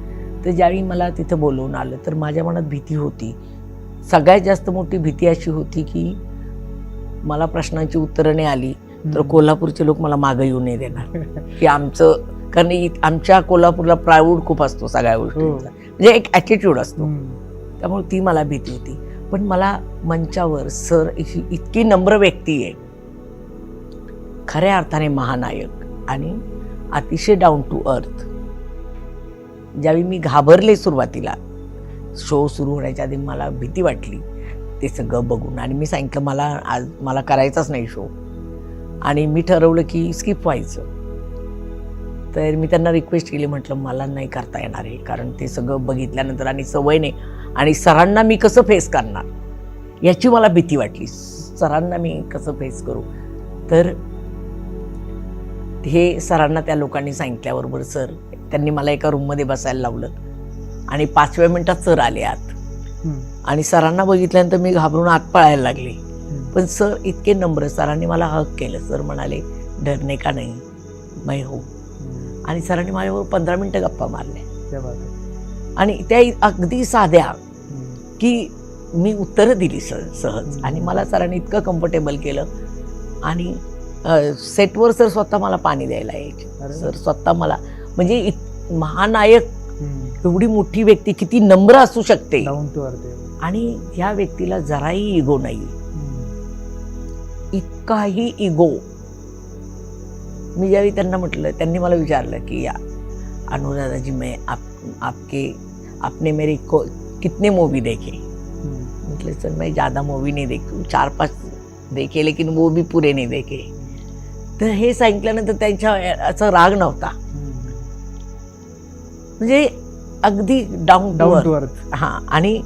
तर ज्यावेळी मला तिथं बोलवून आलं तर माझ्या मनात भीती होती. सगळ्यात जास्त मोठी भीती अशी होती की मला प्रश्नांची उत्तरं नाही आली तर कोल्हापूरचे लोक मला मागं येऊ नाही देणार की आमचं, कारण आमच्या कोल्हापूरला प्राऊड खूप असतो सगळ्या गोष्टींचा, म्हणजे एक ॲटिट्यूड असतो. त्यामुळे ती मला भीती होती. पण मला मंचावर सर इतकी नम्र व्यक्ती आहे, खऱ्या अर्थाने महानायक आणि अतिशय डाऊन टू अर्थ. ज्यावेळी मी घाबरले सुरुवातीला, शो सुरू होण्याच्या आधी मला भीती वाटली ते सगळं बघून, आणि मी सांगितलं मला करायचाच नाही शो, आणि मी ठरवलं की स्किप व्हायचं. तर मी त्यांना रिक्वेस्ट केली, म्हटलं मला नाही करता येणार आहे, कारण ते सगळं बघितल्यानंतर आणि सवय नाही, आणि सरांना मी कसं फेस करणार याची मला भीती वाटली. सरांना मी कसं फेस करू? तर हे सरांना त्या लोकांनी सांगितल्याबरोबर सर त्यांनी मला एका रूममध्ये बसायला लावलं, आणि 5व्या मिनिटात सर आले आत, आणि सरांना बघितल्यानंतर मी घाबरून आत पळायला लागले. पण सर इतके नम्र, सरांनी मला हक केलं. सर म्हणाले डरने का नाही, मैं हूँ. आणि सरांनी माझ्याबरोबर 15 मिनिटं गप्पा मारल्या, आणि त्या अगदी साध्या की मी उत्तरं दिली सहज, आणि मला सरांनी इतकं कम्फर्टेबल केलं. आणि सेटवर सर स्वतः मला पाणी द्यायला यायचे. सर स्वतः मला, म्हणजे महानायक, एवढी मोठी व्यक्ती किती नम्र असू शकते, आणि ह्या व्यक्तीला जराही इगो नाही, इतकाही इगो. मी ज्यावेळी त्यांना म्हटलं, त्यांनी मला विचारलं की या अनुराधाजी मैं आपने मेरे कितने मूवी देखे? म्हटलं सर मैं ज़्यादा मूवी नहीं देखी, 4-5 देखे, लेकिन वो भी पूरे नहीं देखे. तर हे सांगितल्यानंतर त्यांच्या असा राग नव्हता, म्हणजे अगदी डाऊन टू अर्थ. हां, आणि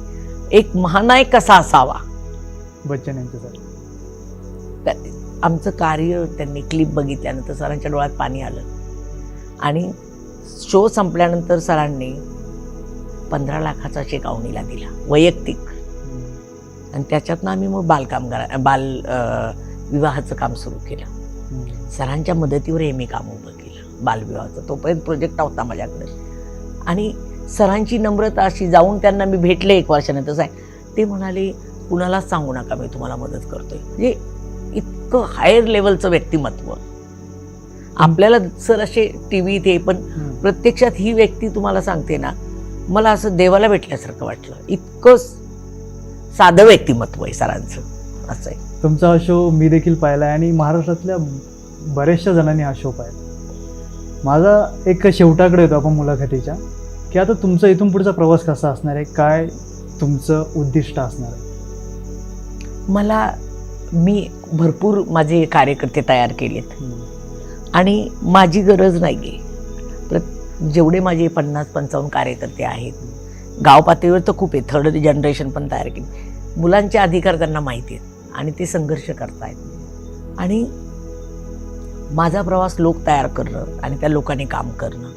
एक महानायक कसा असावा बच्चन यांच्यासाठी. आमचं कार्य त्यांनी क्लिप बघितल्यानंतर सरांच्या डोळ्यात पाणी आलं, आणि शो संपल्यानंतर सरांनी 15 लाखाचा चेक अवनीला दिला वैयक्तिक, आणि त्याच्यातनं आम्ही मग विवाहाचं काम सुरू केलं. सरांच्या मदतीवर हे मी काम उभं केलं बालविवाहाचं. तोपर्यंत प्रोजेक्ट होता माझ्याकडे, आणि सरांची नम्रता अशी, जाऊन त्यांना मी भेटले 1 वर्षाने, तसं आहे ते म्हणाले कुणालाच सांगू नका मी तुम्हाला मदत करतोय. म्हणजे इतकं हायर लेवलचं व्यक्तिमत्व. आपल्याला सर असे टी व्हीत हे, पण प्रत्यक्षात ही व्यक्ती तुम्हाला सांगते ना, मला असं देवाला भेटल्यासारखं वाटलं. इतकं साधं व्यक्तिमत्व आहे सरांचं, असं आहे. तुमचा हा शो मी देखील पाहिला आहे आणि महाराष्ट्रातल्या बऱ्याचशा जणांनी हा शो पाहिला. माझा एक शेवटाकडे येतो आपण मुलाखतीच्या, की आता तुमचा इथून पुढचा प्रवास कसा असणार आहे, काय तुमचं उद्दिष्ट असणार आहे? मी भरपूर माझे कार्यकर्ते तयार केलेत आणि माझी गरज नाही आहे. जेवढे माझे 50-55 कार्यकर्ते आहेत, गाव पातळीवर तर खूप आहे, 3rd जनरेशन पण तयार केली. मुलांचे अधिकार त्यांना माहिती आहेत आणि ते संघर्ष करतायत. आणि माझा प्रवास लोक तयार करणं आणि त्या लोकांनी काम करणं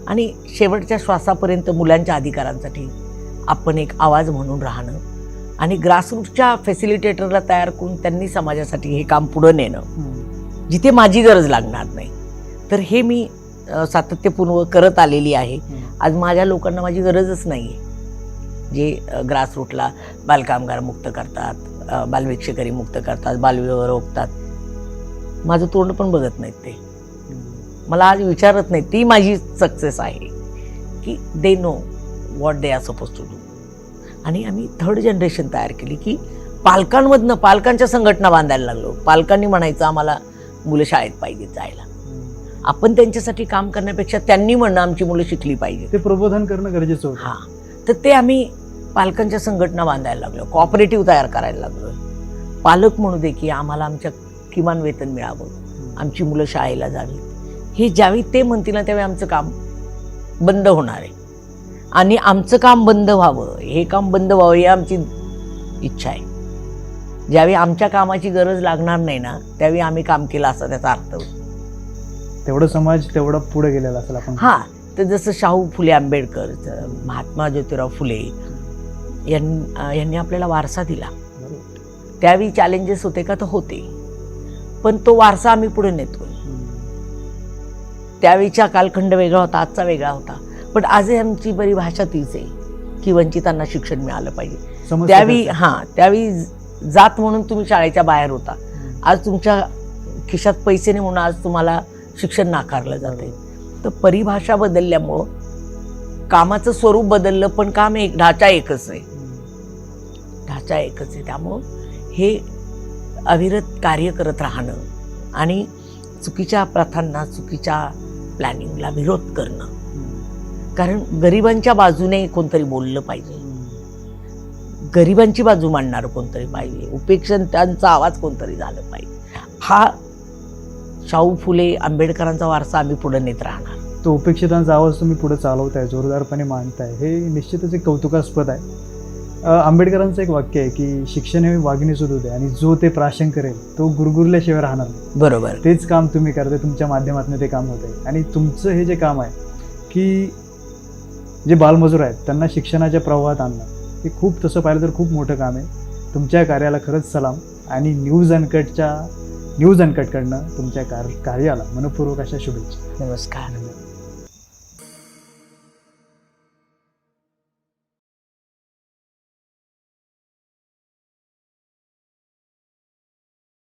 आणि शेवटच्या श्वासापर्यंत मुलांच्या अधिकारांसाठी आपण एक आवाज म्हणून राहणं आणि ग्रासरूटच्या फॅसिलिटेटरला तयार करून त्यांनी समाजासाठी हे काम पुढं नेणं, जिथे माझी गरज लागणार नाही. तर हे मी सातत्यपूर्व करत आलेली आहे. आज माझ्या लोकांना माझी गरजच नाही आहे. जे ग्रासरूटला बालकामगार मुक्त करतात, बालभिक्षकरी मुक्त करतात, बालविवाह रोखतात, माझं तोंड पण बघत नाहीत. ते मला आज विचारत नाही. ती माझी सक्सेस आहे की they know what they are supposed to do. आणि आम्ही 3rd जनरेशन तयार केली की पालकांमधनं, पालकांच्या संघटना बांधायला लागलो. पालकांनी म्हणायचं आम्हाला मुलं शाळेत पाहिजे जायला. आपण त्यांच्यासाठी काम करण्यापेक्षा त्यांनी म्हणणं आमची मुलं शिकली पाहिजे, ते प्रबोधन करणं गरजेचं होतं. हां, तर ते आम्ही पालकांच्या संघटना बांधायला लागलो, कॉपरेटिव्ह तयार करायला लागलो. पालक म्हणू दे की आम्हाला आमच्या किमान वेतन मिळावं, आमची मुलं शाळेला जावी. हे ज्यावेळी ते म्हणतील ना, त्यावेळी आमचं काम बंद होणार आहे. आणि आमचं काम बंद व्हावं, हे काम बंद व्हावं ही आमची इच्छा आहे. ज्यावेळी आमच्या कामाची गरज लागणार नाही ना, त्यावेळी आम्ही काम केलं असा त्याचा अर्थ होतो. तेवढं समाज तेवढा पुढे गेलेला असेल आपण. हां, तर जसं शाहू फुले आंबेडकर, महात्मा ज्योतिराव फुले यांनी आपल्याला वारसा दिला. त्यावेळी चॅलेंजेस होते का? तर होते, पण तो वारसा आम्ही पुढे नेतोय. त्यावेळीचा कालखंड वेगळा होता, आजचा वेगळा होता, पण आजही आमची बरी भाषा तीच आहे की वंचितांना शिक्षण मिळालं पाहिजे. त्यावेळी जात म्हणून तुम्ही शाळेच्या बाहेर होता. आज तुमच्या खिशात पैसे नाही म्हणून आज तुम्हाला शिक्षण नाकारलं जाते. तर परिभाषा बदलल्यामुळं कामाचं स्वरूप बदललं, पण काम एक, ढाचा एकच आहे. त्यामुळं हे अविरत कार्य करत राहणं आणि चुकीच्या प्रथांना, चुकीच्या प्लॅनिंगला विरोध करणं. कारण गरिबांच्या बाजूने कोणतरी बोललं पाहिजे, गरिबांची बाजू मांडणारं कोणतरी पाहिजे, उपेक्षण त्यांचा आवाज कोणतरी झालं पाहिजे. हा शाहू फुले आंबेडकरांचा वारसा आम्ही पुढे नेत राहणार. तो उपेक्षितांचा आवाज तुम्ही पुढे चालवताय, जोरदारपणे मांडताय, हे निश्चितच एक कौतुकास्पद आहे. आंबेडकरांचं एक वाक्य आहे की शिक्षण हे वाघिणीसुद्ध होते आणि जो ते प्राशन करेल तो गुरगुरल्याशिवाय राहणार नाही. बरोबर, तेच काम तुम्ही करताय, तुमच्या माध्यमातून ते काम होत आहे. आणि तुमचं हे जे काम आहे की जे बालमजूर आहेत त्यांना शिक्षणाच्या प्रवाहात आणणं, हे खूप, तसं पाहिलं तर खूप मोठं काम आहे. तुमच्या कार्याला खरंच सलाम. आणि न्यूज अनकटकडनं तुमच्या कार्याला मनपूर्वक अशा शुभेच्छा. नमस्कार.